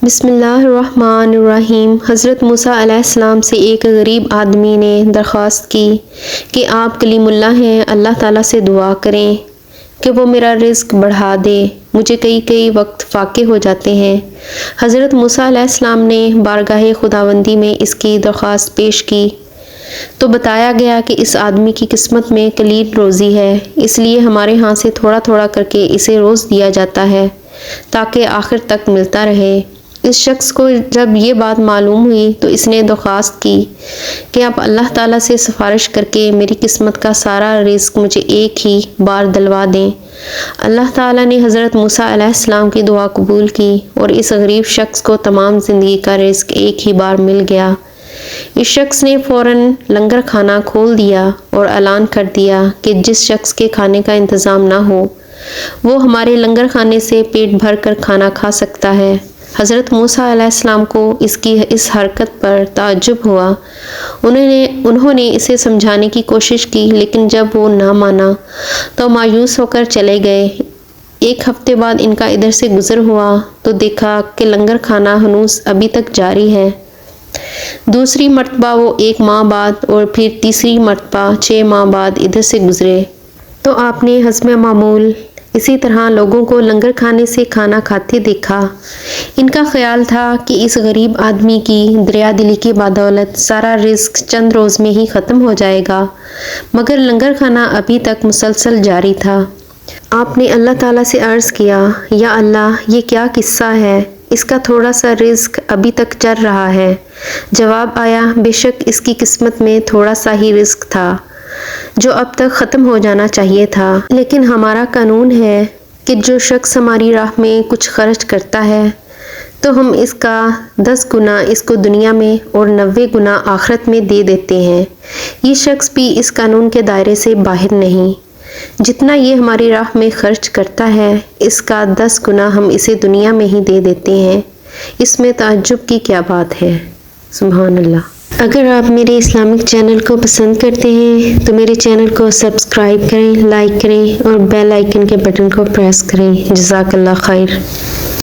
بسم اللہ الرحمن الرحیم۔ حضرت موسیٰ علیہ السلام سے ایک غریب آدمی نے درخواست کی کہ آپ کلیم اللہ ہیں، اللہ تعالیٰ سے دعا کریں کہ وہ میرا رزق بڑھا دے، مجھے کئی وقت فاقے ہو جاتے ہیں۔ حضرت موسیٰ علیہ السلام نے بارگاہ خداوندی میں اس کی درخواست پیش کی تو بتایا گیا کہ اس آدمی کی قسمت میں قلیل روزی ہے، اس لیے ہمارے ہاں سے تھوڑا تھوڑا کر کے اسے روز دیا جاتا ہے تاکہ آخر تک ملتا رہے۔ اس شخص کو جب یہ بات معلوم ہوئی تو اس نے درخواست کی کہ آپ اللہ تعالیٰ سے سفارش کر کے میری قسمت کا سارا رزق مجھے ایک ہی بار دلوا دیں۔ اللہ تعالیٰ نے حضرت موسیٰ علیہ السلام کی دعا قبول کی اور اس غریب شخص کو تمام زندگی کا رزق ایک ہی بار مل گیا۔ اس شخص نے فوراً لنگر کھانا کھول دیا اور اعلان کر دیا کہ جس شخص کے کھانے کا انتظام نہ ہو وہ ہمارے لنگر کھانے سے پیٹ بھر کر کھانا کھا سکتا ہے۔ حضرت موسیٰ علیہ السلام کو اس کی اس حرکت پر تعجب ہوا۔ انہوں نے اسے سمجھانے کی کوشش کی لیکن جب وہ نہ مانا تو مایوس ہو کر چلے گئے۔ ایک ہفتے بعد ان کا ادھر سے گزر ہوا تو دیکھا کہ لنگر کھانا ہنوز ابھی تک جاری ہے۔ دوسری مرتبہ وہ 1 ماہ بعد اور پھر تیسری مرتبہ 6 ماہ بعد ادھر سے گزرے تو آپ نے حسب معمول اسی طرح لوگوں کو لنگر کھانے سے کھانا کھاتے دیکھا۔ ان کا خیال تھا کہ اس غریب آدمی کی دریا دلی کی بدولت سارا رزق چند روز میں ہی ختم ہو جائے گا، مگر لنگر کھانا ابھی تک مسلسل جاری تھا۔ آپ نے اللہ تعالیٰ سے عرض کیا، یا اللہ، یہ کیا قصہ ہے؟ اس کا تھوڑا سا رزق ابھی تک چل رہا ہے۔ جواب آیا، بے شک اس کی قسمت میں تھوڑا سا ہی رزق تھا جو اب تک ختم ہو جانا چاہیے تھا، لیکن ہمارا قانون ہے کہ جو شخص ہماری راہ میں کچھ خرچ کرتا ہے تو ہم اس کا 10 گنا اس کو دنیا میں اور 90 گنا آخرت میں دے دیتے ہیں۔ یہ شخص بھی اس قانون کے دائرے سے باہر نہیں۔ جتنا یہ ہماری راہ میں خرچ کرتا ہے اس کا 10 گنا ہم اسے دنیا میں ہی دے دیتے ہیں۔ اس میں تعجب کی کیا بات ہے؟ سبحان اللہ۔ اگر آپ میرے اسلامک چینل کو پسند کرتے ہیں تو میرے چینل کو سبسکرائب کریں، لائک کریں اور بیل آئیکن کے بٹن کو پریس کریں۔ جزاک اللہ خیر۔